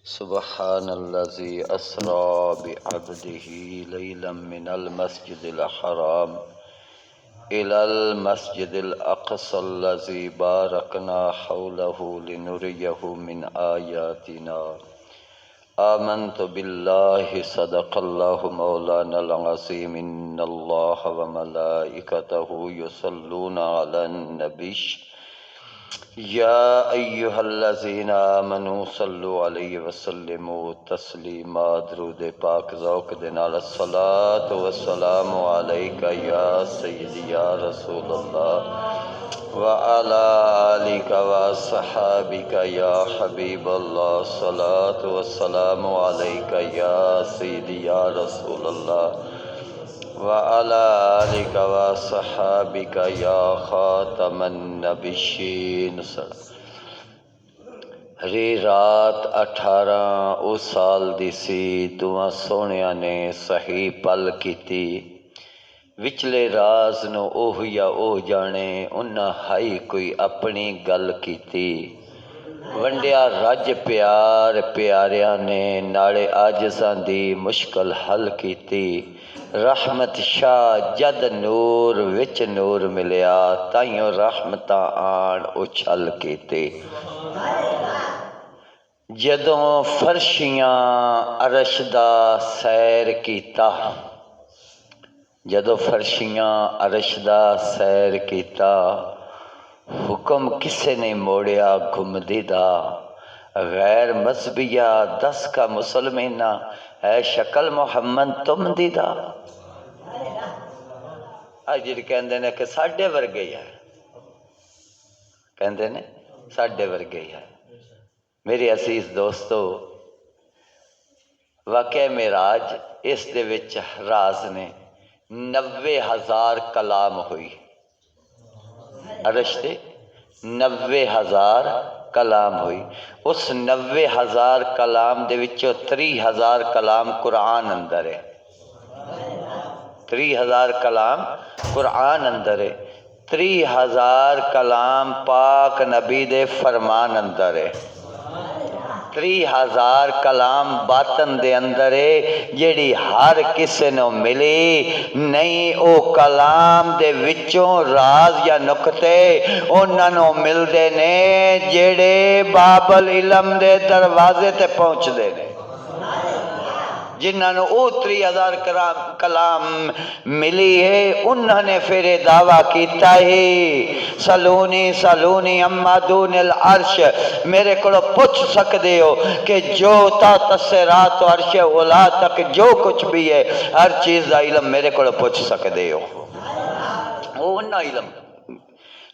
سبحان الذي أسرى بعبده ليلا من المسجد الحرام إلى المسجد الأقصى الذي باركنا حوله لنريه من آياتنا آمنت بالله صدق الله مولانا العظيم إن الله وملائكته يصلون على النبي يا أيها الذين آمنوا صلوا عليه وسلموا تسليما درود پاک ذوق دے نال الصلاة والسلام عليك يا سيدي يا رسول الله وعلى آلك وصحابك يا حبيب الله الصلاة والسلام عليك يا سيدي يا رسول الله وعلى آلك وصحابك يا خاتم النبيين ہری رات 18 اس سال دی سی دعا سونیاں نے صحیح پل کیتی وچلے راز نو اوہ یا اوہ جانے انہاں ہائی کوئی اپنی گل کیتی ونڈیا رج پیار پیاریاں نے ناڑے عاجزاں دی مشکل حل کیتی رحمت شاہ جد نور وچ نور ملیا تائیوں رحمتاں آن اچھل کیتے جدوں فرشیاں عرش دا سیر کیتا جدوں فرشیاں عرش دا سیر کیتا حکم کسے نے موڑیا گھمدی دا غیر مذہبیہ دس کا مسلمینہ اے شکل محمد تم دی دا آج جی کہندے نے کہ ساڑھے ورگے ہے کہندے نے ساڑھے ورگے ہے میری عزیز دوستو واقعہ معراج اس دے وچ راز نے 90,000 کلام ہوئی عرش تے 90,000 کلام ہوئی اس 90,000 کلام دے وچوں 30,000 کلام قرآن اندر ہے 30,000 کلام قرآن اندر ہے 30,000 کلام پاک نبی دے فرمان اندر ہے 30,000 کلام باطن دے اندر ہے جیڑی ہر کسے نو ملی نہیں او کلام دے وچوں راز یا نکتے انہاں نو مل دے نے جیڑے باب العلم دے دروازے تے پہنچ دے نے جنہاں نو او 30,000 کلام ملی ہے انہاں نے پھر دعویٰ کیتا ہے سلونی اما دون العرش میرے کو پوچھ سکتے ہو کہ جو تا تسرات و عرش اولا تک جو کچھ بھی ہے ہر چیز دا علم میرے کو پوچھ سکتے ہو وہ انہاں علم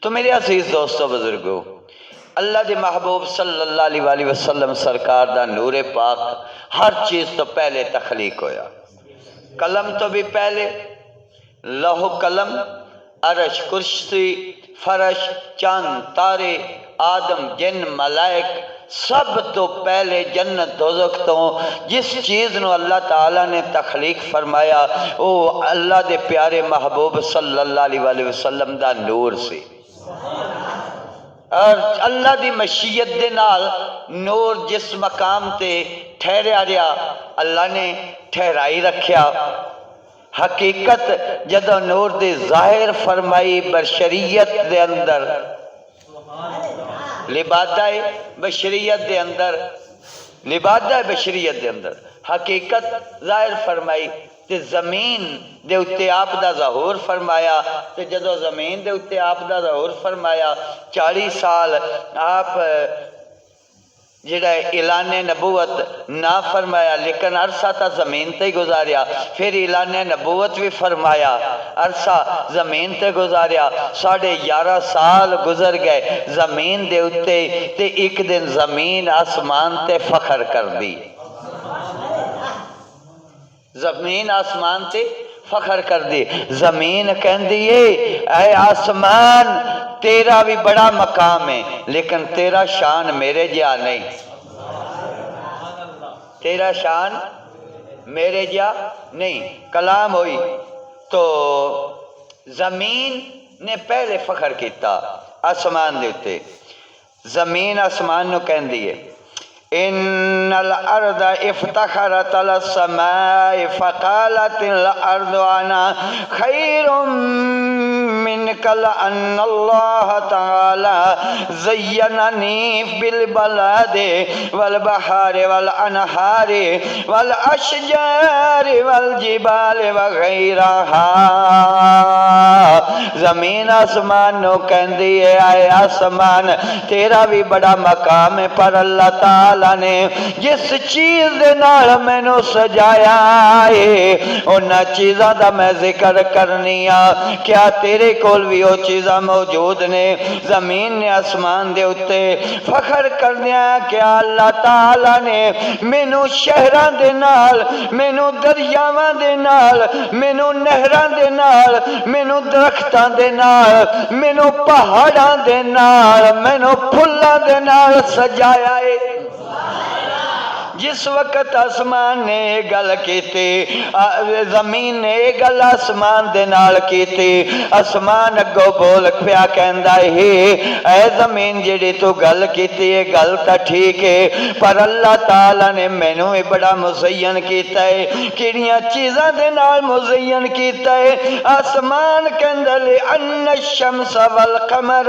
تو میرے عزیز دوستو بزرگو اللہ دے محبوب صلی اللہ علیہ وآلہ وسلم سرکار دا نور پاک ہر چیز تو پہلے تخلیق ہویا قلم تو بھی پہلے لوح قلم عرش کرسی فرش چاند تارے آدم جن ملائک سب تو پہلے جنت دوزخ تو جس چیز نو اللہ تعالیٰ نے تخلیق فرمایا وہ اللہ دے پیارے محبوب صلی اللہ علیہ وآلہ وسلم دا نور سی اور اللہ دی مشیت دے نال نور جس مقام تے ٹھہریا رہا اللہ نے ٹھہرائی رکھیا حقیقت جدو نور دے ظاہر فرمائی بشریت دے اندر لبادہ بشریت دے اندر لبادہ بشریت دے اندر حقیقت ظاہر فرمائی تے زمین دے اتے آپ دا ظہور فرمایا تے جدو زمین دے اتے آپ دا ظہور فرمایا 40 سال آپ جڑا اعلان نبوت نہ فرمایا لیکن عرصہ تا زمین تے گزاریا پھر اعلان نبوت بھی فرمایا عرصہ زمین تے گزاریا 11.5 سال گزر گئے زمین دے اتے تے ایک دن زمین آسمان تے فخر کر دی زمین آسمان تے فخر کر دی زمین کہن دیئے اے آسمان تیرا بھی بڑا مقام ہے لیکن تیرا شان میرے جا نہیں تیرا شان میرے جا نہیں کلام ہوئی تو زمین نے پہلے فخر کیتا آسمان دیتے زمین آسمان نو کہن دیئے ان الارض افتخرت على السماء فقالت الارض انا خير منك لان الله تعالى زينني بالبلاد والبحار والانهار والاشجار والجبال وغيرها. زمین آسمان نو کہندی ہے اے آسمان تیرا بھی بڑا مقام ہے، پر اللہ تعالی نے جس چیز دے نال مینوں سجایا ہے انہاں چیزاں دا میں ذکر کرنی آ. کیا تیرے کول بھی وہ چیزاں موجود نے؟ زمین نے آسمان دے اتے فخر کرنیا کیا اللہ تعالی نے مینوں شہراں دے نال، مینوں دریاواں دے نال، مینوں نہراں دے نال، مینوں درختاں دے نال، مینوں پہاڑاں دے نال، مینوں پھلاں دے نال سجایا ہے. جس وقت آسمان نے یہ گل کیتی، زمین نے یہ گل آسمان دے نال کیتی، آسمان اگوں بول پیا کہندا ہے اے زمین جڑی تو گل کیتی ہے گل تا ٹھیک ہے، پر اللہ تعالی نے مینوں بھی بڑا مزین کیتا ہے. کیڑیاں چیزاں دے نال مزین کیتا ہے؟ آسمان کہندا لے ان الشمس والقمر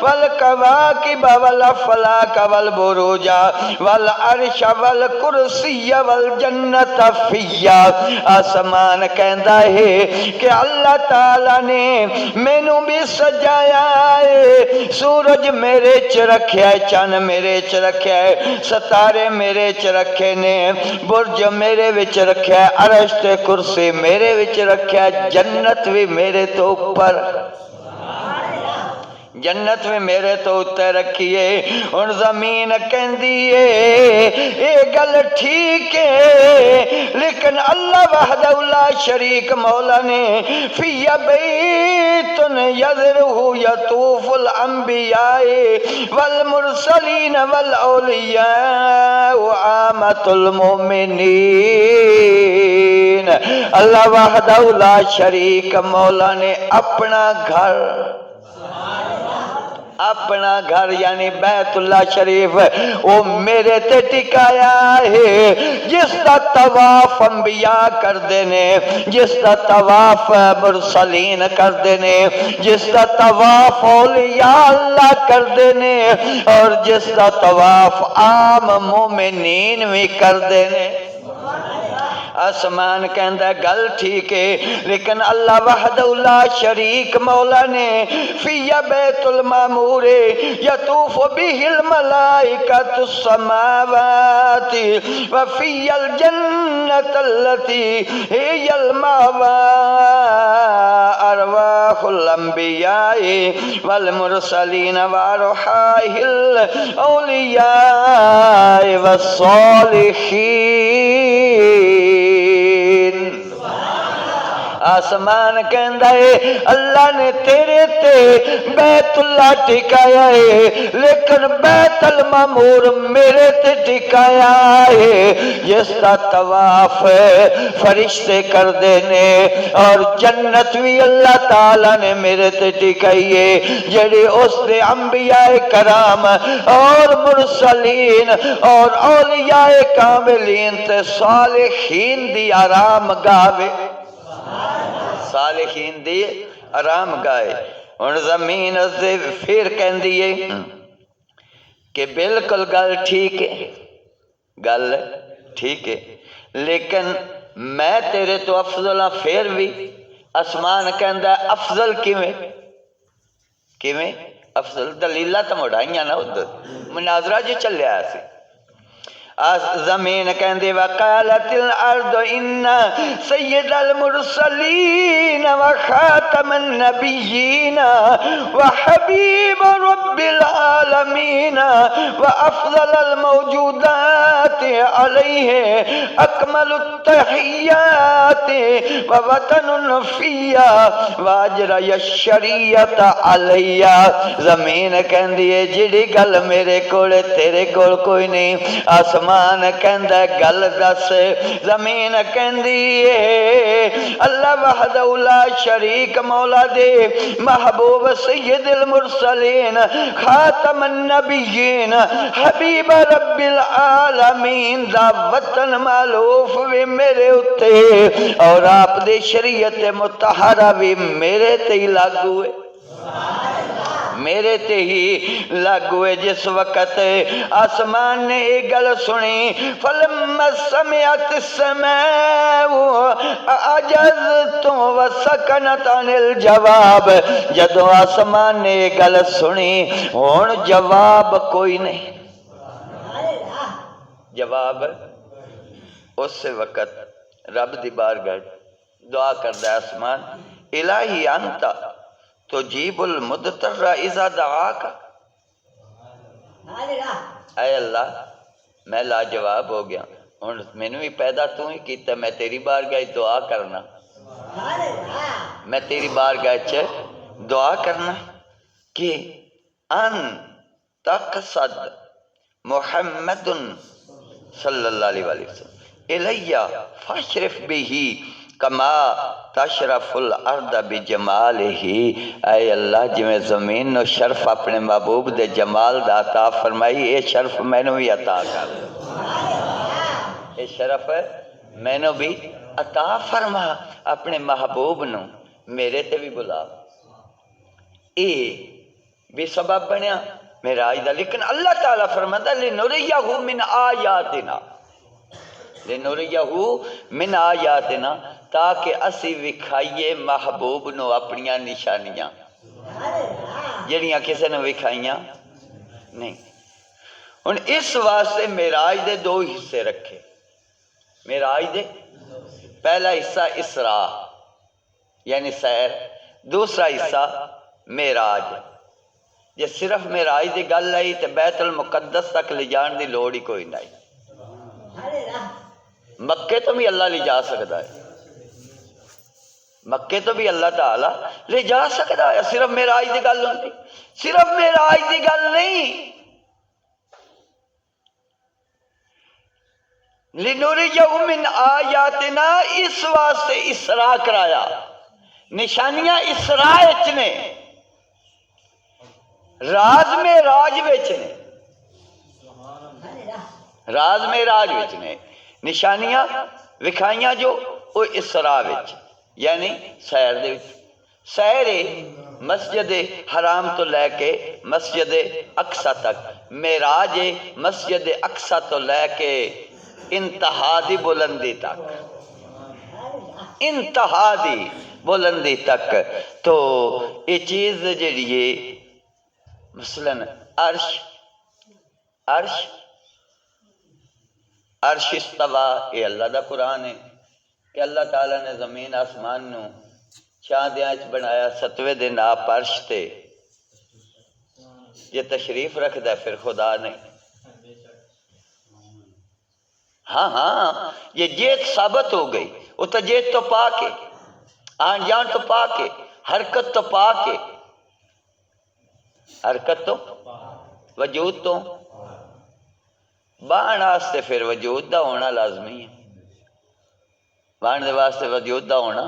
والکواکب والافلاک والبروج والعرش والکرسی والجنت فیا. آسمان کہندا ہے کہ اللہ تعالی نے مینوں بھی سجایا ہے، سورج میرے چ رکھیا ہے، چن میرے چ رکھیا ہے، ستارے میرے چ رکھے نے، برج میرے وچ رکھیا ہے، عرش تے کرسی میرے وچ رکھیا ہے، جنت بھی میرے تو اوپر، جنت میں میرے تو اتر رکھیے. اور زمین کہندی ہے اے گل ٹھیک ہے، لیکن اللہ وحدہ لا شریک مولا نے فی بیت یذرہ یطوف الانبیاء والمرسلین والاولیاء وعامۃ المؤمنین. اللہ وحدہ لا شریک مولا نے اپنا گھر، اپنا گھر یعنی بیت اللہ شریف وہ میرے تے ٹکایا ہے، جس دا طواف انبیاء کر دینے، جس دا طواف مرسلین کر دینے، جس دا طواف اولیاء اللہ کر دینے، اور جس دا طواف عام مومنین بھی کر دینے. آسمان کہندا گل ٹھیک ہے، لیکن اللہ وحدہ لا شریک مولا نے فی بیت المعمور یطوف به الملائکۃ السماوات وفی الجنۃ التي هي المأوى ارواح الانبیاء والمرسلین وارواح الاولیاء والصالحین. آسمان کہندا ہے اللہ نے تیرے تے بیت اللہ ٹکایا ہے، لیکن بیت المعمور میرے تے ٹکایا ہے، جس کا طواف فرشتے کر دینے، اور جنت بھی اللہ تعالی نے میرے تے ٹکائی ہے، جڑی اس دے انبیاء کرام اور مرسلین اور اولیاء کاملین تے صالحین دی آرام گاہ، صالحین دی آرام گاہ. اور زمین سے پھر کہندی ہے کہ بالکل گل ٹھیک ہے، گل ٹھیک ہے، لیکن میں تیرے تو افضل ہاں پھر بھی. آسمان کہندا ہے افضل کیویں کیویں افضل؟ دلیلہ تو مڑائیاں نا، ادھر مناظرہ جو چلیا سی. زمین کہندی وقالت الارض ان سید المرسلین وخاتم النبیین وحبیب رب العالمین وافضل الموجودات الصلاة علیہ اکمل التحیات ووطن فیا واجرى الشریعت علیہ. زمین کہندی ہے جڑی گل میرے کول تیرے کول کوئی نہیں. آسمان کہندا ہے گل دس. زمین کہندی ہے اللہ وحدہ لا شریک مولا دے محبوب سید المرسلین خاتم النبیین حبیب رب العالمین دا وطن معلوف بھی میرے اتے اور آپ دے شریعت متحرہ بھی میرے تے ہی لاگو ہے. میرے تے ہی لاگو ہے. جس وقت آسمان نے ایک گل سنی فلما سمعت السماء اعجزتم وسکنت عن الجواب. جدو آسمان نے ایک گل سنی ہن جواب کوئی نہیں. جواب اس وقت رب دی بارگاہ دعا کردا ہے آسمان الہی انت تجیب المدتر اذا دعاک. اے اللہ میں لاجواب ہو گیا ہن مینوں بھی پیدا تو ہی کیتا میں تیری بارگاہ دعا کرنا. میں تیری بارگاہ چ دعا کرنا کہ ان تقصد محمد صلی اللہ علیہ وسلم الیہ فاشرف به کما تشرف الارض بجمالہ. اے اللہ جویں زمین نو شرف اپنے محبوب دے جمال دا عطا فرمائی اے شرف مینوں بھی عطا کر. اے شرف مینوں بھی عطا فرما. اپنے محبوب نو میرے تے بھی بلا. اے بھی سبب بنیا معراج دا. لیکن اللہ تعالیٰ فرماتا لنریہ من آیاتنا لنریہ من آیاتنا تاکہ اسی وکھائیے محبوب نو اپنیاں نشانیاں جڑیاں کسے نے وکھائیاں نہیں. ہن اس واسطے معراج دے دو حصے رکھے. معراج دے پہلا حصہ اسراء یعنی سیر. دوسرا حصہ معراج. جے صرف معراج دی گل آئی تے بیت المقدس تک لے جان دی لوڑ ہی کوئی نہیں. مکے تو بھی اللہ لے جا سکتا ہے. مکے تو بھی اللہ تعالیٰ لے جا سکتا ہے. صرف معراج دی گل ہوتی. صرف معراج دی گل نہیں. لنریہ من آیاتنا اس واسطے اسراء کرایا. نشانیاں اسراء وچ نے راز معراج وچ نے. راز معراج وچ نے نشانیاں وکھائیاں جو وہ اسراء وچ یعنی سیر دے وچ. سیر مسجد حرام تو لے کے مسجد اقصی تک. معراج مسجد اقصی تو لے کے انتہا دی بلندی تک. انتہا دی بلندی تک. تو یہ چیز جڑی ہے مثلاً عرش استوا یہ اللہ دا قرآن ہے کہ اللہ تعالیٰ نے زمین آسمان نو چاندیاں چ بنایا. 7ویں دن آپ عرش تے یہ تشریف رکھدا ہے پھر خدا نہیں. ہاں یہ جیت ثابت ہو گئی. وہ تو جیت تو پا کے آن جان تو پا کے حرکت تو پا کے حرکت تو وجود تو بان واسطے پھر وجود دا ہونا لازمی ہے. بان دے واسطے وجود دا ہونا.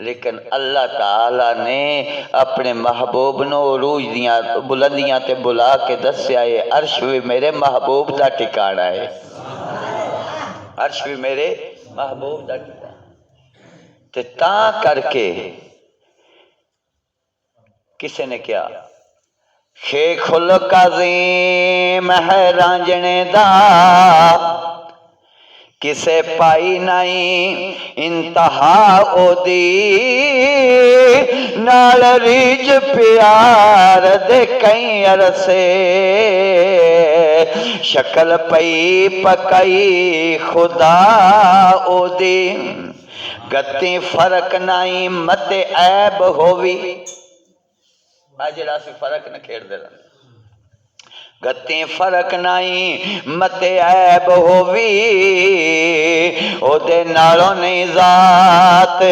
لیکن اللہ تعالیٰ نے اپنے محبوب نو عروج دیاں بلندیاں تے بلا کے دسیا ہے عرش بھی میرے محبوب دا ٹھکانہ ہے. عرش بھی میرے محبوب دا ٹھکانہ. تے تاں کر کے کسے نے کیا خلق عظیم ہے رانجنے دا کسے پائی نہیں انتہا او دی نال ریج پیار دے کئی عرصے شکل پئی پکئی خدا او دی گتی فرق نہیں مت عیب ہووی. جڑا سی فرق نہ کھیڑ دے رہے گتی فرق نہیں متے عیب ہووی او دے نالوں نہیں ذات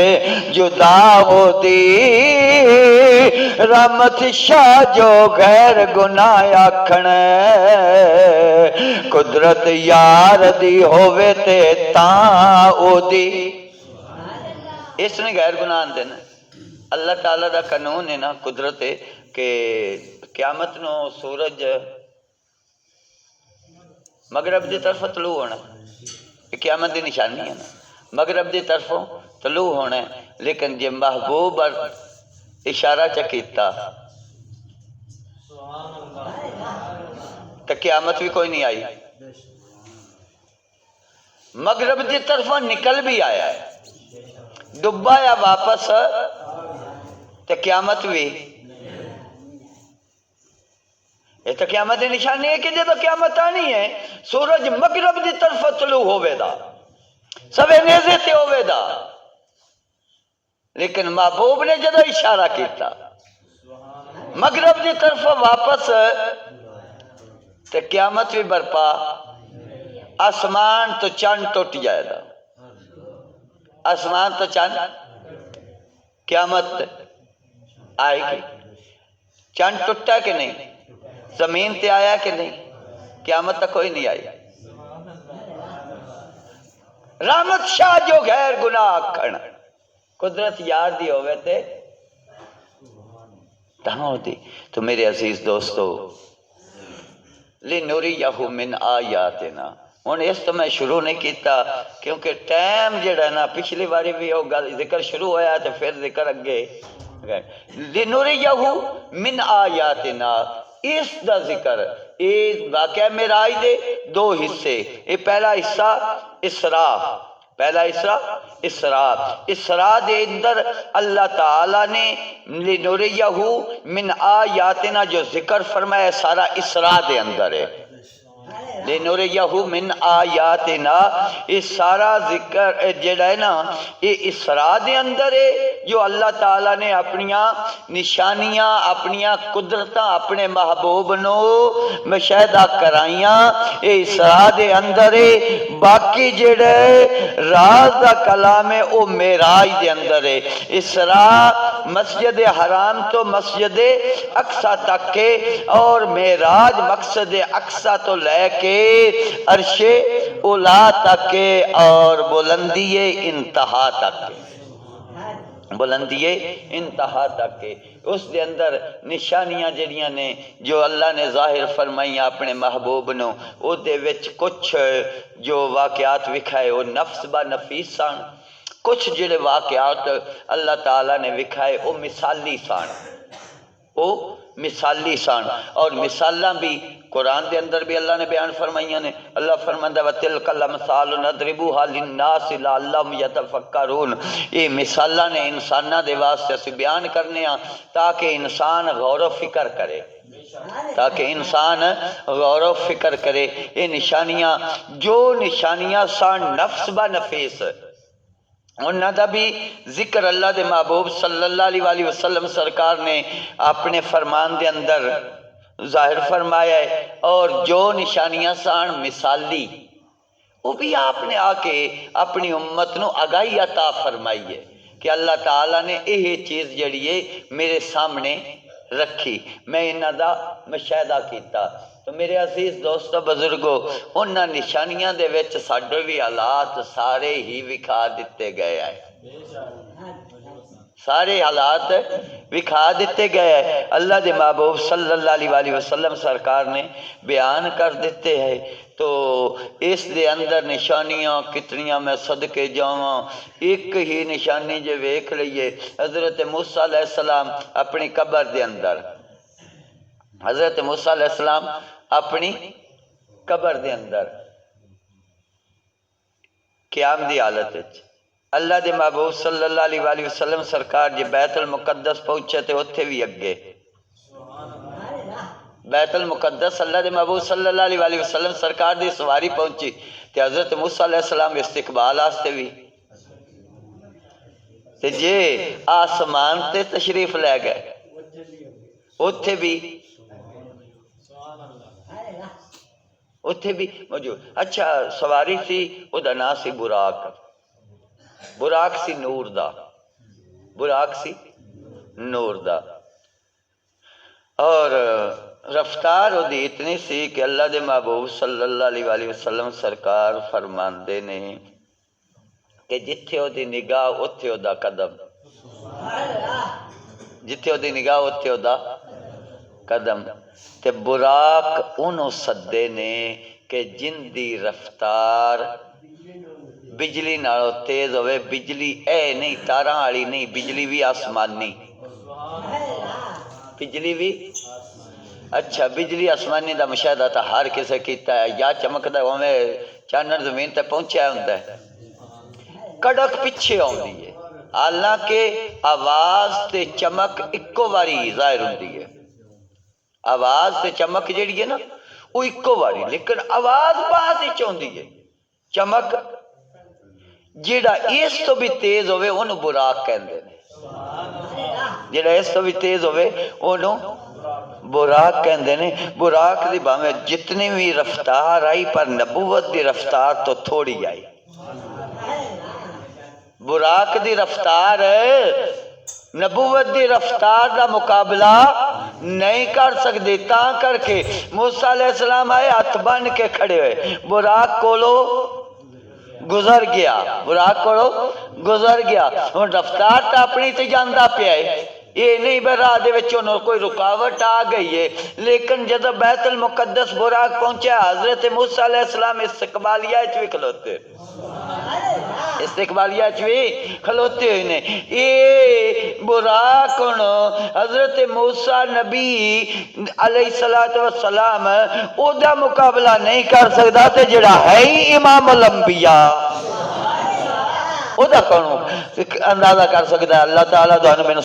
جدا ہو دی رحمت شاہ جو غیر گناہ آکھن قدرت یار دی ہووے تے تاں او دی اس نے غیر گناہ آندے نا اللہ تعالیٰ دا قانون ہے نا قدرت ہے کہ قیامت نو سورج مغرب دی طرف طلوع ہونا ہے قیامت دی نشانی ہے نا مغرب دی طرفوں طلوع ہونا ہے لیکن جے محبوب اشارہ چکیتا تو قیامت بھی کوئی نہیں آئی مغرب دی طرفوں نکل بھی آیا ہے ڈبا یا واپس تو قیامت بھی یہ تو قیامت نشانی ہے کہ جب قیامت آنی ہے سورج مغرب دی طرف طلوع ہوئے دا سوے نیزے تے ہوئے دا لیکن محبوب نے جدو اشارہ کیتا مغرب دی طرف واپس تے قیامت بھی برپا آسمان تو چاند ٹوٹ جائے گا آسمان تو چاند قیامت آئے گی چاند ٹوٹا کہ نہیں زمین تے آیا کہ نہیں قیامت تک کوئی نہیں آئی رحمت شاہ جو غیر گناہ آکھن قدرت یار دی ہوئے تے تہاں ہوتی تو میرے عزیز دوستو لِنُرِيَهُ مِنْ آیَاتِنَا ہن اس تو میں شروع نہیں کیتا کیونکہ ٹائم جڑا نا پچھلی باری بھی وہ ذکر شروع ہویا تو پھر ذکر اگے لِنُرِيَهُ مِنْ آیَاتِنَا اس دا ذکر اس واقعہ معراج دے دو حصے یہ پہلا حصہ اسراء پہلا حصہ اسراء دے اندر اللہ تعالیٰ نے لِنُرِيَهُ مِنْ آیاتنا جو ذکر فرمایا سارا اسراء دے اندر ہے لِنُرِيَهُ مِنْ آیاتنا یہ سارا ذکر جڑا ہے نا یہ اسراء دے اندر ہے جو اللہ تعالیٰ نے اپنیاں نشانیاں اپنیاں قدرتاں اپنے محبوب نو مشاہدہ کرائیاں یہ اسراء دے اندر ہے باقی جڑا ہے راز دا کلام ہے وہ معراج دے اندر ہے اسراء مسجد حرام تو مسجد اقصی تک کے اور معراج مقصد اقصی تو لے کے عرش اولا تک کے اور بلندی انتہا تک کے بلندی انتہا تک کے اس دے اندر نشانیاں جڑیاں نے جو اللہ نے ظاہر فرمائیاں اپنے محبوب نو او دے وچ کچھ جو واقعات وکھائے وہ نفس با نفیس سان کچھ جڑے واقعات اللہ تعالیٰ نے وکھائے وہ مثالی سان اور مثالاں بھی قرآن دے اندر بھی اللہ نے بیان فرمائیاں نے اللہ فرماتا ہے وَتِلْكَ الْأَمْثَالُ نَضْرِبُهَا لِلنَّاسِ لَعَلَّهُمْ يَتَفَكَّرُونَ یہ مثالاں نے انساناں دے واسطے سے بیان کرنے ہیں تاکہ انسان غور و فکر کرے یہ نشانیاں جو نشانیاں سان نفس با نفیس انہاں دا بھی ذکر اللہ دے محبوب صلی اللہ علیہ وسلم سرکار نے اپنے فرمان دے اندر ظاہر فرمایا ہے اور جو نشانیاں سان مثالی وہ بھی آپ نے آ کے اپنی امت نو آگاہی عطا فرمائی ہے کہ اللہ تعالیٰ نے یہ چیز جڑی ہے میرے سامنے رکھی میں انہاں دا مشاہدہ کیتا تو میرے عزیز دوستو بزرگو انہاں نشانیاں دے وچ ساڈے بھی حالات سارے ہی وکھا دیتے گئے ہیں سارے حالات وکھا دیتے گئے ہیں اللہ دے محبوب صلی اللہ علیہ وسلم سرکار نے بیان کر دیتے ہیں تو اس دے اندر نشانیاں کتنیاں میں صدقے جاواں ایک ہی نشانی جو ویکھ لئیے حضرت موسیٰ علیہ السلام اپنی قبر دے اندر حضرت موسیٰ علیہ السلام اپنی قبر دے اندر قیام دی حالت ہے اللہ دے محبوب صلی اللہ علیہ وسلم سرکار جی بیت المقدس پہنچے تھے اتھے بھی اگے بیت المقدس اللہ دے محبوب صلی اللہ علیہ وسلم سرکار دی سواری پہنچی تے حضرت موسیٰ علیہ السلام استقبال آستے بھی تے جے آسمان تے تشریف لے گئے اتھے بھی اتنے بھی موجود. اچھا سواری سی وہ نام سی براق. براق سی نور دا. براق سی نور دا. اور رفتار وہ اتنی سی کہ اللہ دے محبوب صلی اللہ علیہ وآلہ وسلم سرکار فرماندے نے کہ جتھے وہ دی نگاہ اتھے وہ دا قدم. جتھے وہ دی نگاہ اتھے وہ دا قدم. تے براق انہوں سدے نے کہ جن دی رفتار بجلی نالوں تیز ہوئے. بجلی اے نہیں تاراں والی نہیں، بجلی بھی آسمانی. بجلی بھی اچھا بجلی آسمانی دا مشاہدہ تا ہر کسے کیتا ہے. یا چمکدا ہوے چانن زمین تے پہنچیا ہوندا ہے، کڑک پیچھے آندی ہے، حالانکہ آواز تے چمک اکو واری ظاہر ہوندی ہے. آواز تے چمک جیڑی ہے نا وہ اکو واری، لیکن آواز بعد وچ ہوندی ہے. چمک جیڑا اس تو بھی تیز ہوئے انہوں براق کہندے نے. جیڑا اس تو بھی تیز ہوئے انہوں براق کہندے نے. براق دی بھاویں جتنی بھی رفتار آئی پر نبوت دی رفتار تو تھوڑی آئی. براق دی رفتار نبوت دی رفتار دا مقابلہ نہیں کر سکتے. تاں کر کے موسیٰ علیہ السلام آئے ہاتھ بن کے کھڑے ہوئے، براق کولو گزر گیا. براق کولو گزر گیا. ہن رفتار تا اپنی تے جاندا پیا ہے، یہ نہیں بے راہ دے وچ انہوں کوئی رکاوٹ آ گئی ہے. لیکن جب بیت المقدس براق پہنچا حضرت موسیٰ علیہ السلام استقبالیہ وچ بھی کھلوتے، استقبالیہ وچ بھی کھلوتے ہوئے نے. یہ براق حضرت موسیٰ نبی علیہ السلام او دا مقابلہ نہیں کر سکتا تے جڑا ہے ہی امام الانبیاء او دا کون اندازہ کر سکتا ہے. اللہ تعالیٰ دعا میں